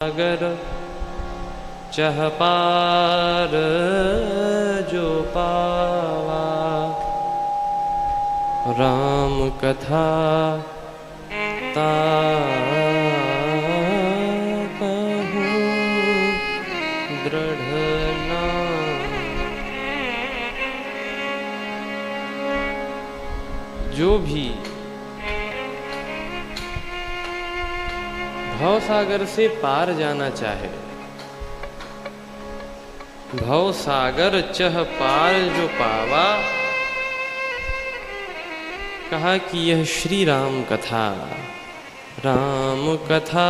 अगर चह पार जो पावा, राम कथा ता कहूँ दृढ़ ना। जो भी भव सागर से पार जाना चाहे, भव सागर चह पार जो पावा, कहा कि यह श्री राम कथा, राम कथा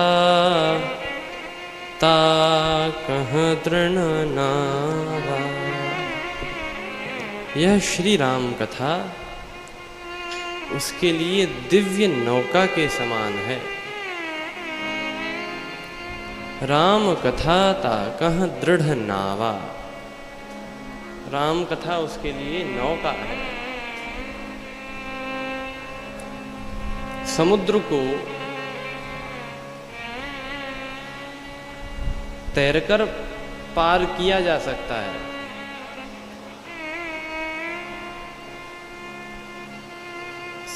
ता कह तृण नावा। यह श्री राम कथा उसके लिए दिव्य नौका के समान है। राम कथा ता कह दृढ़ नावा, राम कथा उसके लिए नौका है। समुद्र को तैरकर पार किया जा सकता है,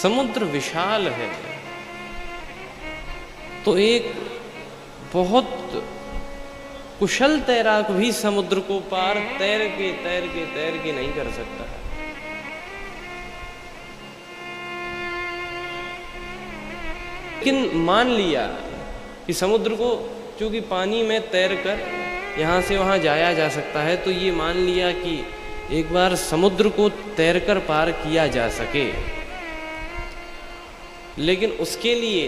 समुद्र विशाल है, तो एक बहुत कुशल तैराक भी समुद्र को पार तैर के नहीं कर सकता है। लेकिन मान लिया कि समुद्र को चूंकि पानी में तैरकर यहां से वहां जाया जा सकता है, तो ये मान लिया कि एक बार समुद्र को तैरकर पार किया जा सके, लेकिन उसके लिए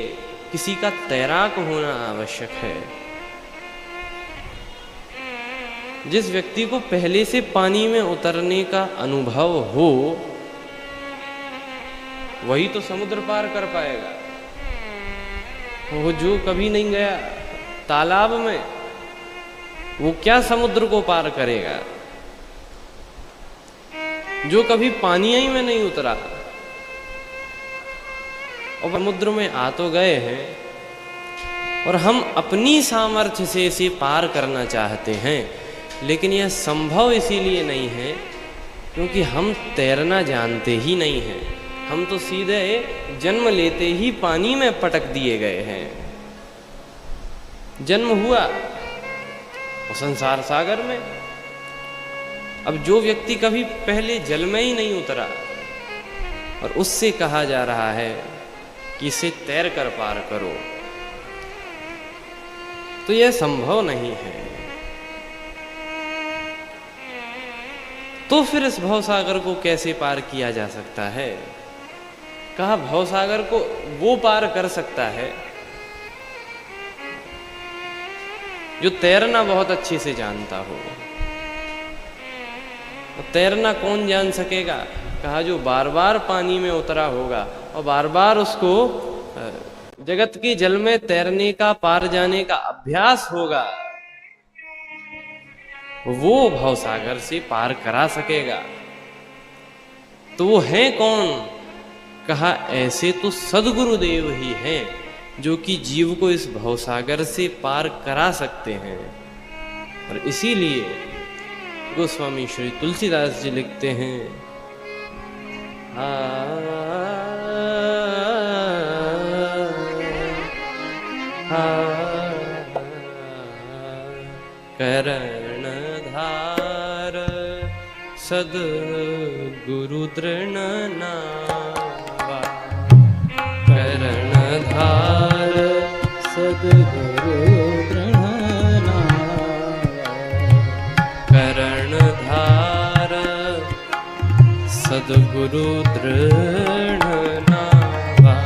किसी का तैराक होना आवश्यक है। जिस व्यक्ति को पहले से पानी में उतरने का अनुभव हो, वही तो समुद्र पार कर पाएगा। वो जो कभी नहीं गया तालाब में, वो क्या समुद्र को पार करेगा? जो कभी पानी ही में नहीं उतरा और समुद्र में आ तो गए हैं, और हम अपनी सामर्थ्य से इसे पार करना चाहते हैं, लेकिन यह संभव इसीलिए नहीं है क्योंकि हम तैरना जानते ही नहीं हैं। हम तो सीधे जन्म लेते ही पानी में पटक दिए गए हैं। जन्म हुआ और संसार सागर में। अब जो व्यक्ति कभी पहले जल में ही नहीं उतरा और उससे कहा जा रहा है कि इसे तैर कर पार करो, तो यह संभव नहीं है। तो फिर इस भवसागर को कैसे पार किया जा सकता है? कहा भवसागर को वो पार कर सकता है जो तैरना बहुत अच्छे से जानता हो। तैरना कौन जान सकेगा? कहा जो बार बार पानी में उतरा होगा और बार बार उसको जगत के जल में तैरने का, पार जाने का अभ्यास होगा, वो भवसागर से पार करा सकेगा। तो वो है कौन? कहा ऐसे तो सद्गुरुदेव ही हैं जो कि जीव को इस भवसागर से पार करा सकते हैं। और इसीलिए गोस्वामी श्री तुलसीदास जी लिखते हैं, करण धार सद्गुरु दृढ़ नावा, करण धार सद्गुरु दृढ़ नावा, करण धार सद्गुरु दृढ़ नावा,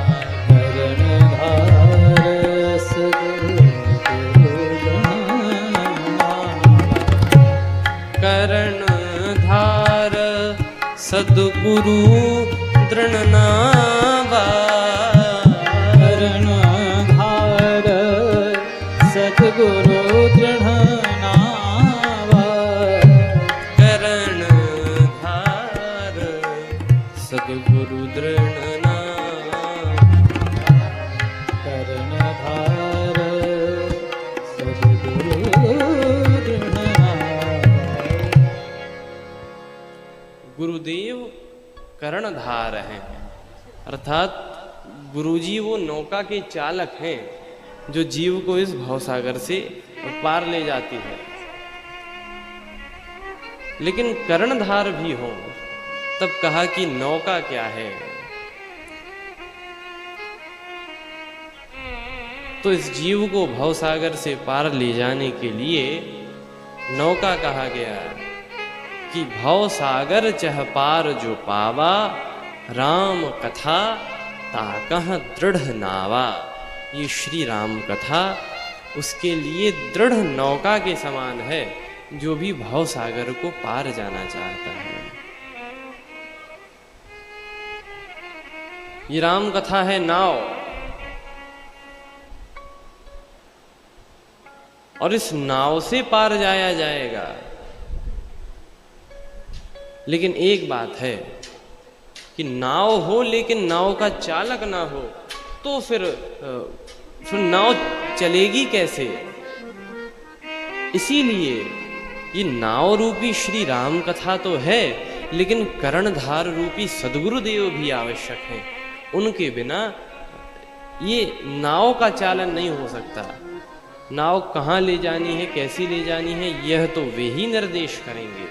करण धार सद्गुरु दृढ़ नावा, करण धार सद्गुरु दृढ़ नावा, करण धार सद्गुरु दृढ़ नावा, करण धार सद्गुरु दृढ़ नावा, करण धार सद्गुरु गुरुदेव कर्णधार हैं, अर्थात गुरुजी वो नौका के चालक हैं जो जीव को इस भवसागर से पार ले जाती है। लेकिन कर्णधार भी हो तब कहा कि नौका क्या है। तो इस जीव को भवसागर से पार ले जाने के लिए नौका कहा गया कि भवसागर चह पार जो पावा, राम कथा ताकह दृढ़ नावा। ये श्री राम कथा उसके लिए दृढ़ नौका के समान है जो भी भवसागर को पार जाना चाहता है। ये राम कथा है नाव, और इस नाव से पार जाया जाएगा। लेकिन एक बात है कि नाव हो लेकिन नाव का चालक ना हो तो फिर नाव चलेगी कैसे। इसीलिए ये नाव रूपी श्री राम कथा तो है, लेकिन कर्णधार रूपी सद्गुरुदेव भी आवश्यक हैं। उनके बिना ये नाव का चालन नहीं हो सकता। नाव कहाँ ले जानी है, कैसी ले जानी है, यह तो वे ही निर्देश करेंगे।